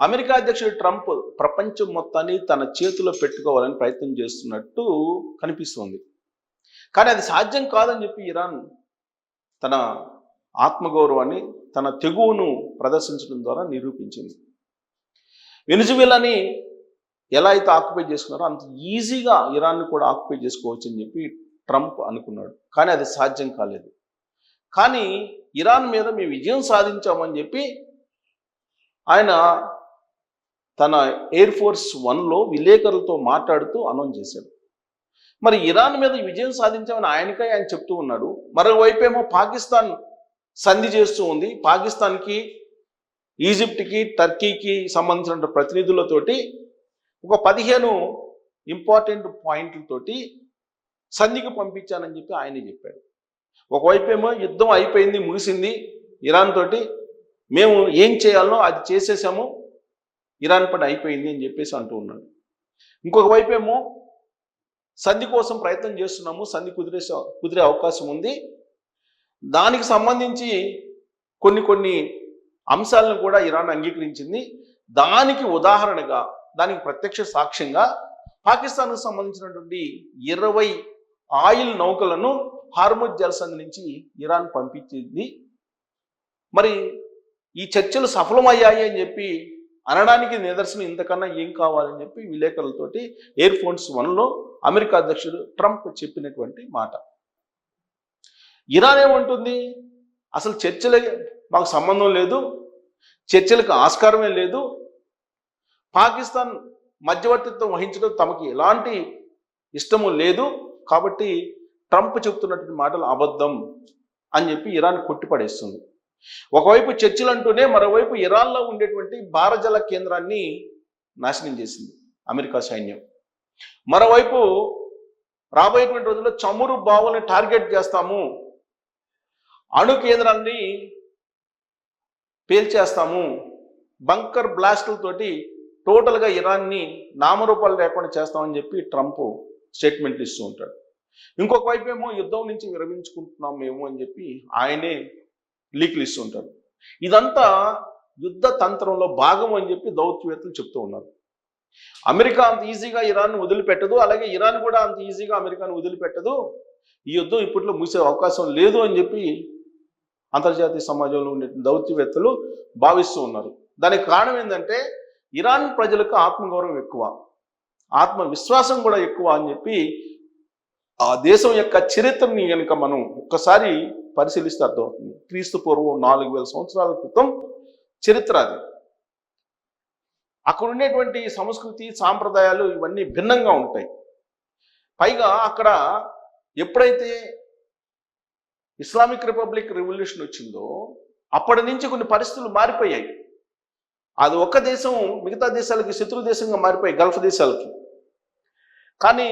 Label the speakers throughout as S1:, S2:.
S1: America అధ్యక్షుడు Trump ప్రపంచం మొత్తాన్ని తన చేతిలో పెట్టుకోవాలని ప్రయత్నం చేస్తున్నట్టు కనిపిస్తోంది. కానీ అది సాధ్యం కాదని చెప్పి ఇరాన్ తన ఆత్మగౌరవాన్ని, తన తెగువను ప్రదర్శించడం ద్వారా నిరూపించింది. వెనిజువేలాని ఎలా అయితే ఆక్యుపై చేసుకున్నారో అంత ఈజీగా ఇరాన్ని కూడా ఆక్యుపై చేసుకోవచ్చు అని చెప్పి ట్రంప్ అనుకున్నాడు. కానీ అది సాధ్యం కాలేదు. కానీ ఇరాన్ మీద మేము విజయం సాధించామని చెప్పి ఆయన తన ఎయిర్ ఫోర్స్ 1లో విలేకరులతో మాట్లాడుతూ అనౌన్స్ చేశాడు. మరి ఇరాన్ మీద విజయం సాధించామని ఆయన చెప్తూ ఉన్నాడు. మరోవైపు ఏమో పాకిస్తాన్ సంధి చేస్తూ ఉంది. పాకిస్తాన్కి, ఈజిప్ట్కి, టర్కీకి సంబంధించిన ప్రతినిధులతోటి ఒక 15 ఇంపార్టెంట్ పాయింట్లతోటి సంధికి పంపించానని చెప్పి ఆయనే చెప్పాడు. ఒకవైపు ఏమో యుద్ధం అయిపోయింది, ముగిసింది, ఇరాన్ తోటి మేము ఏం చేయాలో అది చేసేసాము, ఇరాన్ పని అయిపోయింది అని చెప్పేసి అంటూ ఉన్నాడు. ఇంకొక వైపు ఏమో సంధి కోసం ప్రయత్నం చేస్తున్నాము, సంధి కుదిరే అవకాశం ఉంది, దానికి సంబంధించి కొన్ని అంశాలను కూడా ఇరాన్ అంగీకరించింది. దానికి ఉదాహరణగా, దానికి ప్రత్యక్ష సాక్ష్యంగా పాకిస్తాన్కు సంబంధించినటువంటి 20 ఆయిల్ నౌకలను హార్ముజ్ జలసంధి నుంచి ఇరాన్ పంపించింది. మరి ఈ చర్చలు సఫలమయ్యాయి అని చెప్పి అనడానికి నిదర్శనం ఇంతకన్నా ఏం కావాలని చెప్పి విలేకరులతోటి ఎయిర్ ఫోర్స్ 1లో అమెరికా అధ్యక్షుడు ట్రంప్ చెప్పినటువంటి మాట. ఇరాన్ ఏమంటుంది, అసలు చర్చలే మాకు సంబంధం లేదు, చర్చలకు ఆస్కారమే లేదు, పాకిస్తాన్ మధ్యవర్తిత్వం వహించడం తమకి ఎలాంటి ఇష్టము లేదు, కాబట్టి ట్రంప్ చెప్తున్నటువంటి మాటలు అబద్ధం అని చెప్పి ఇరాన్ కొట్టిపడేస్తుంది. ఒకవైపు చర్చలు అంటూనే మరోవైపు ఇరాన్లో ఉండేటువంటి భారజల కేంద్రాన్ని నాశనం చేసింది అమెరికా సైన్యం. మరోవైపు రాబోయేటువంటి రోజుల్లో చమురు బావులను టార్గెట్ చేస్తాము, అణు కేంద్రాన్ని పేల్చేస్తాము, బంకర్ బ్లాస్టులతోటి టోటల్గా ఇరాన్ని నామరూపాలు లేకుండా చేస్తామని చెప్పి ట్రంప్ స్టేట్మెంట్లు ఇస్తూ ఉంటాడు. ఇంకొక వైపు ఏమో యుద్ధం నుంచి విరమించుకుంటున్నాం మేము అని చెప్పి ఆయనే లీకులు ఇస్తూ ఉంటారు. ఇదంతా యుద్ధ తంత్రంలో భాగం అని చెప్పి దౌత్యవేత్తలు చెప్తూ ఉన్నారు. అమెరికా అంత ఈజీగా ఇరాన్ను వదిలిపెట్టదు, అలాగే ఇరాన్ కూడా అంత ఈజీగా అమెరికాను వదిలిపెట్టదు, ఈ యుద్ధం ఇప్పట్లో ముగిసే అవకాశం లేదు అని చెప్పి అంతర్జాతీయ సమాజంలో ఉండే దౌత్యవేత్తలు భావిస్తూ ఉన్నారు. దానికి కారణం ఏంటంటే ఇరాన్ ప్రజలకు ఆత్మగౌరవం ఎక్కువ, ఆత్మవిశ్వాసం కూడా ఎక్కువ అని చెప్పి ఆ దేశం యొక్క చరిత్రని కనుక మనం ఒక్కసారి పరిశీలిస్తే అర్థమవుతుంది. క్రీస్తు పూర్వం 4000 సంవత్సరాల క్రితం చరిత్ర అది. అక్కడ ఉండేటువంటి సంస్కృతి, సాంప్రదాయాలు ఇవన్నీ భిన్నంగా ఉంటాయి. పైగా అక్కడ ఎప్పుడైతే ఇస్లామిక్ రిపబ్లిక్ రెవల్యూషన్ వచ్చిందో అప్పటి నుంచి కొన్ని పరిస్థితులు మారిపోయాయి. అది ఒక్క దేశం మిగతా దేశాలకి శత్రు దేశంగా మారిపోయాయి, గల్ఫ్ దేశాలకి. కానీ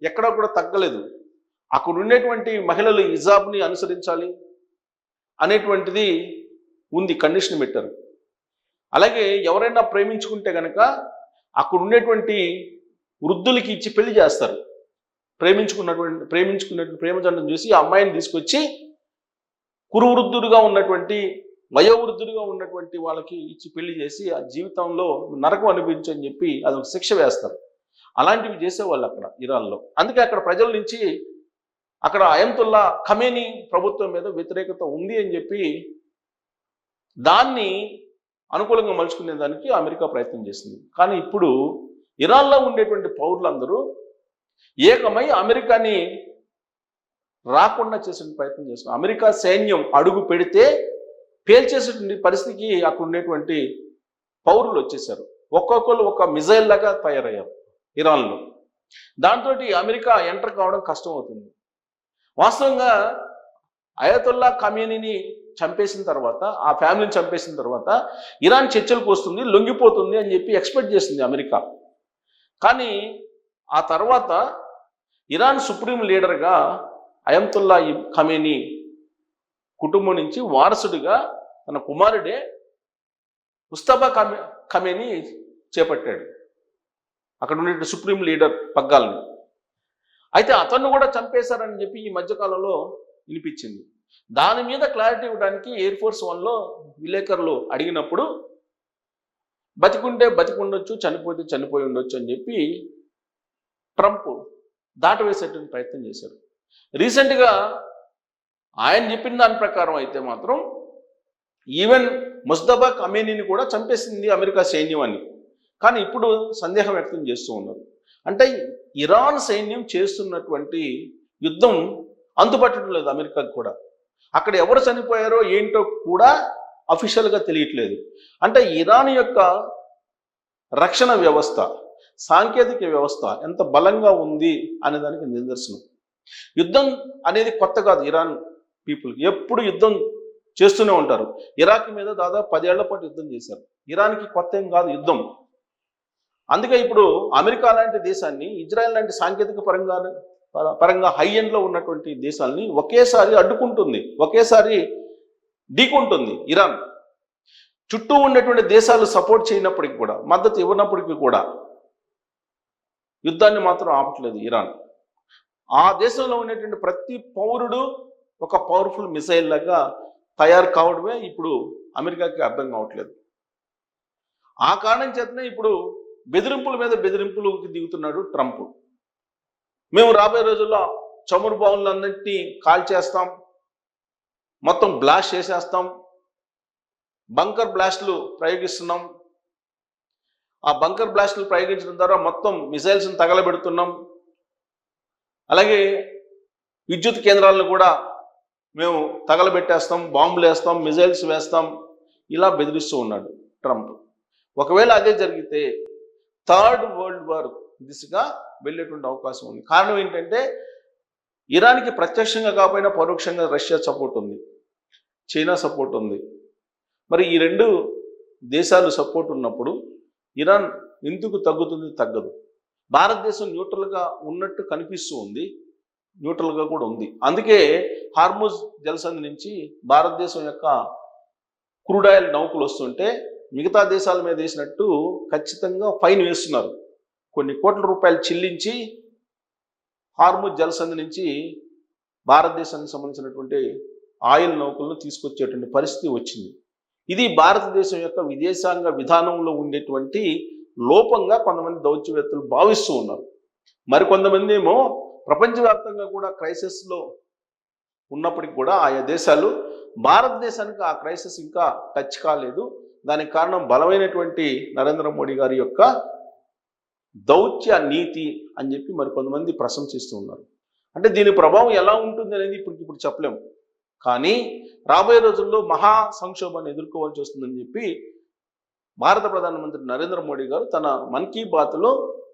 S1: ఎక్కడా కూడా తగ్గలేదు. అక్కడ ఉండేటువంటి మహిళలు హిజాబ్ని అనుసరించాలి అనేటువంటిది ఉంది, కండిషన్ పెట్టారు. అలాగే ఎవరైనా ప్రేమించుకుంటే కనుక అక్కడ ఉండేటువంటి వృద్ధులకి ఇచ్చి పెళ్లి చేస్తారు. ప్రేమించుకున్నటువంటి ప్రేమజండం చూసి ఆ అమ్మాయిని తీసుకొచ్చి కురువృద్ధుడుగా ఉన్నటువంటి, వయోవృద్ధుడిగా ఉన్నటువంటి వాళ్ళకి ఇచ్చి పెళ్లి చేసి ఆ జీవితంలో నరకం అనిపించని చెప్పి అదొక శిక్ష వేస్తారు. అలాంటివి చేసేవాళ్ళు అక్కడ ఇరాన్లో. అందుకే అక్కడ ప్రజల నుంచి అక్కడ అయతుల్లా ఖమేనీ ప్రభుత్వం మీద వ్యతిరేకత ఉంది అని చెప్పి దాన్ని అనుకూలంగా మలుచుకునే దానికి అమెరికా ప్రయత్నం చేసింది. కానీ ఇప్పుడు ఇరాన్లో ఉండేటువంటి పౌరులందరూ ఏకమై అమెరికాని రాకుండా చేసే ప్రయత్నం చేస్తున్నారు. అమెరికా సైన్యం అడుగు పెడితే పేల్చేసేటువంటి పరిస్థితికి అక్కడ ఉండేటువంటి పౌరులు వచ్చేసారు. ఒక్కొక్కరు ఒక మిజైల్ లాగా తయారయ్యారు ఇరాన్లో. దాంతో అమెరికా ఎంటర్ కావడం కష్టం అవుతుంది. వాస్తవంగా అయతుల్లా ఖమేనీని చంపేసిన తర్వాత, ఆ ఫ్యామిలీని చంపేసిన తర్వాత ఇరాన్ చర్చలకు వస్తుంది, లొంగిపోతుంది అని చెప్పి ఎక్స్పెక్ట్ చేసింది అమెరికా. కానీ ఆ తర్వాత ఇరాన్ సుప్రీం లీడర్గా అయతుల్లా ఖమేనీ కుటుంబం నుంచి వారసుడిగా తన కుమారుడే ముస్తఫా ఖమేనీ చేపట్టాడు అక్కడ ఉండే సుప్రీం లీడర్ పగ్గాలను. అయితే అతన్ని కూడా చంపేశారని చెప్పి ఈ మధ్యకాలంలో వినిపించింది. దాని మీద క్లారిటీ ఇవ్వడానికి ఎయిర్ ఫోర్స్ 1లో విలేకరులు అడిగినప్పుడు బతికుంటే బతికి ఉండొచ్చు, చనిపోతే చనిపోయి ఉండొచ్చు అని చెప్పి ట్రంప్ దాటవేసేటువంటి ప్రయత్నం చేశారు. రీసెంట్గా ఆయన చెప్పిన దాని ప్రకారం అయితే మాత్రం ఈవెన్ ముస్తఫా ఖమేనీని కూడా చంపేసింది అమెరికా సైన్యం అని. కానీ ఇప్పుడు సందేహం వ్యక్తం చేస్తూ ఉన్నారు. అంటే ఇరాన్ సైన్యం చేస్తున్నటువంటి యుద్ధం అంతుపట్టడం లేదు అమెరికాకు కూడా. అక్కడ ఎవరు చనిపోయారో ఏంటో కూడా అఫీషియల్గా తెలియట్లేదు. అంటే ఇరాన్ యొక్క రక్షణ వ్యవస్థ, సాంకేతిక వ్యవస్థ ఎంత బలంగా ఉంది అనే దానికి నిదర్శనం. యుద్ధం అనేది కొత్త కాదు ఇరాన్ పీపుల్కి, ఎప్పుడు యుద్ధం చేస్తూనే ఉంటారు. ఇరాక్ మీద దాదాపు 10 ఏళ్ల పాటు యుద్ధం చేశారు. ఇరాన్కి కొత్త ఏం కాదు యుద్ధం. అందుకే ఇప్పుడు అమెరికా లాంటి దేశాన్ని, ఇజ్రాయెల్ లాంటి సాంకేతిక పరంగా హై ఎండ్లో ఉన్నటువంటి దేశాలని ఒకేసారి అడ్డుకుంటుంది, ఒకేసారి ఢీకుంటుంది ఇరాన్. చుట్టూ ఉన్నటువంటి దేశాలు సపోర్ట్ చేయనప్పటికీ కూడా, మద్దతు ఇవ్వనప్పటికీ కూడా యుద్ధాన్ని మాత్రం ఆపట్లేదు ఇరాన్. ఆ దేశంలో ఉన్నటువంటి ప్రతి పౌరుడు ఒక పవర్ఫుల్ మిసైల్ లాగా తయారు కావడమే ఇప్పుడు అమెరికాకి అర్థం కావట్లేదు. ఆ కారణం చేతనే ఇప్పుడు బెదిరింపుల మీద బెదిరింపులకు దిగుతున్నాడు ట్రంప్. మేము రాబోయే రోజుల్లో చమురు బావులన్నింటినీ కాల్ చేస్తాం, మొత్తం బ్లాస్ట్ చేసేస్తాం, బంకర్ బ్లాస్ట్లు ప్రయోగిస్తున్నాం, ఆ బంకర్ బ్లాస్ట్లు ప్రయోగించడం ద్వారా మొత్తం మిసైల్స్ని తగలబెడుతున్నాం, అలాగే విద్యుత్ కేంద్రాలను కూడా మేము తగలబెట్టేస్తాం, బాంబులు వేస్తాం, మిసైల్స్ వేస్తాం, ఇలా బెదిరిస్తూ ఉన్నాడు ట్రంప్. ఒకవేళ అదే జరిగితే థర్డ్ వరల్డ్ వార్ దిశగా వెళ్ళేటువంటి అవకాశం ఉంది. కారణం ఏంటంటే ఇరాన్కి ప్రత్యక్షంగా కాకపోయినా పరోక్షంగా రష్యా సపోర్ట్ ఉంది, చైనా సపోర్ట్ ఉంది. మరి ఈ రెండు దేశాలు సపోర్ట్ ఉన్నప్పుడు ఇరాన్ ఎందుకు తగ్గుతుంది? తగ్గదు. భారతదేశం న్యూట్రల్గా ఉన్నట్టు కనిపిస్తూ ఉంది, న్యూట్రల్గా కూడా ఉంది. అందుకే హార్ముజ్ జలసంధి నుంచి భారతదేశం యొక్క క్రూడ్ ఆయిల్ నౌకలు వస్తుంటే మిగతా దేశాల మీద వేసినట్టు ఖచ్చితంగా ఫైన్ వేస్తున్నారు. కొన్ని కోట్ల రూపాయలు చెల్లించి హార్ముజ్ జలసంధి నుంచి భారతదేశానికి సంబంధించినటువంటి ఆయిల్ నౌకలను తీసుకొచ్చేటువంటి పరిస్థితి వచ్చింది. ఇది భారతదేశం యొక్క విదేశాంగ విధానంలో ఉండేటువంటి లోపంగా కొంతమంది దౌత్యవేత్తలు భావిస్తూ ఉన్నారు. మరికొంతమంది ఏమో ప్రపంచవ్యాప్తంగా కూడా క్రైసిస్లో ఉన్నప్పటికీ కూడా ఆయా దేశాలు భారతదేశానికి ఆ క్రైసిస్ ఇంకా టచ్ కాలేదు, దానికి కారణం బలమైనటువంటి నరేంద్ర మోడీ గారి యొక్క దౌత్య నీతి అని చెప్పి మరికొంతమంది ప్రశంసిస్తూ ఉన్నారు. అంటే దీని ప్రభావం ఎలా ఉంటుంది అనేది ఇప్పుడు చెప్పలేము. కానీ రాబోయే రోజుల్లో మహా సంక్షోభాన్ని ఎదుర్కోవాల్సి వస్తుందని చెప్పి భారత ప్రధానమంత్రి నరేంద్ర మోడీ గారు తన మన్ కీ బాత్లో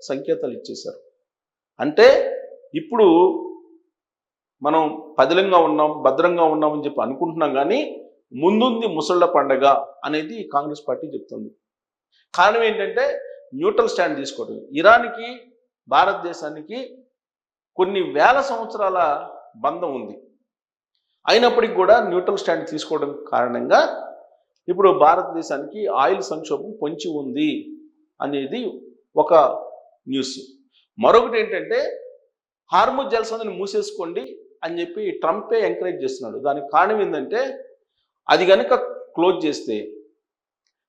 S1: సంకేతాలు ఇచ్చేశారు. అంటే ఇప్పుడు మనం పదిలంగా ఉన్నాం, భద్రంగా ఉన్నామని చెప్పి అనుకుంటున్నాం, కానీ ముందుంది ముసళ్ళ పండగ అనేది కాంగ్రెస్ పార్టీ చెప్తుంది. కారణం ఏంటంటే న్యూట్రల్ స్టాండ్ తీసుకోవడం. ఇరాన్కి భారతదేశానికి కొన్ని వేల సంవత్సరాల బంధం ఉంది, అయినప్పటికీ కూడా న్యూట్రల్ స్టాండ్ తీసుకోవడం కారణంగా ఇప్పుడు భారతదేశానికి ఆయిల్ సంక్షోభం పొంచి ఉంది అనేది ఒక న్యూస్. మరొకటి ఏంటంటే హార్ముజ్ జలసంధిని మూసేసుకోండి అని చెప్పి ట్రంపే ఎంకరేజ్ చేస్తున్నాడు. దానికి కారణం ఏంటంటే అది కనుక క్లోజ్ చేస్తే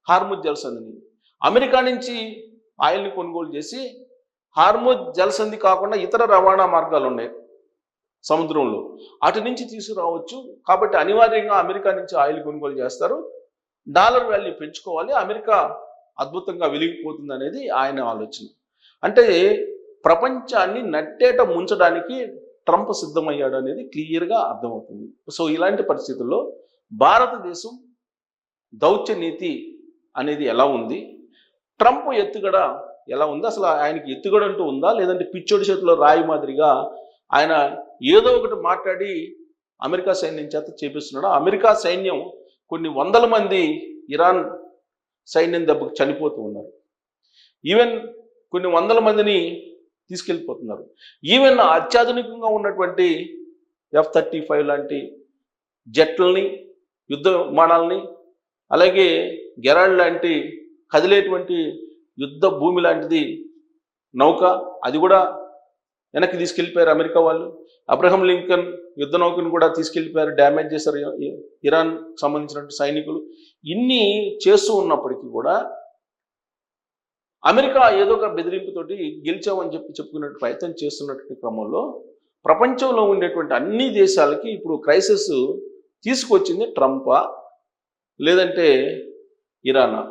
S1: హార్ముజ్ జలసంధిని అమెరికా నుంచి ఆయిల్ని కొనుగోలు చేసి, హార్ముజ్ జలసంధి కాకుండా ఇతర రవాణా మార్గాలు ఉన్నాయి సముద్రంలో, అటు నుంచి తీసుకురావచ్చు. కాబట్టి అనివార్యంగా అమెరికా నుంచి ఆయిల్ కొనుగోలు చేస్తారు, డాలర్ వాల్యూ పెంచుకోవాలి, అమెరికా అద్భుతంగా వెలిగిపోతుంది అనేది ఆయన ఆలోచన. అంటే ప్రపంచాన్ని నట్టేట ముంచడానికి ట్రంప్ సిద్ధమయ్యాడు అనేది క్లియర్గా అర్థమవుతుంది. సో ఇలాంటి పరిస్థితుల్లో భారతదేశం దౌత్య నీతి అనేది ఎలా ఉంది, ట్రంప్ ఎత్తుగడ ఎలా ఉంది, అసలు ఆయనకి ఎత్తుగడ అంటూ ఉందా, లేదంటే పిచ్చోడి చేతిలో రాయి మాదిరిగా ఆయన ఏదో ఒకటి మాట్లాడి అమెరికా సైన్యం చేత చేపిస్తున్నాడు. అమెరికా సైన్యం కొన్ని వందల మంది ఇరాన్ సైన్యం దెబ్బకు చనిపోతూ ఉన్నారు, ఈవెన్ కొన్ని వందల మందిని తీసుకెళ్ళిపోతున్నారు. ఈవెన్ అత్యాధునికంగా ఉన్నటువంటి F-35 లాంటి జెట్లని, యుద్ధ విమానాలని, అలాగే గెరాల్డ్ లాంటి కదిలేటువంటి యుద్ధ భూమి లాంటిది నౌక, అది కూడా వెనక్కి తీసుకెళ్ళిపోయారు అమెరికా వాళ్ళు. అబ్రహం లింకన్ యుద్ధ నౌకను కూడా తీసుకెళ్ళిపోయారు, డ్యామేజ్ చేశారు ఇరాన్ సంబంధించినటువంటి సైనికులు. ఇన్ని చేస్తూ ఉన్నప్పటికీ కూడా అమెరికా ఏదో ఒక బెదిరింపుతోటి గెలిచామని చెప్పుకునే ప్రయత్నం చేస్తున్నటువంటి క్రమంలో ప్రపంచంలో ఉండేటువంటి అన్ని దేశాలకి ఇప్పుడు క్రైసిస్ తీసుకొచ్చింది ట్రంపా లేదంటే ఇరానా?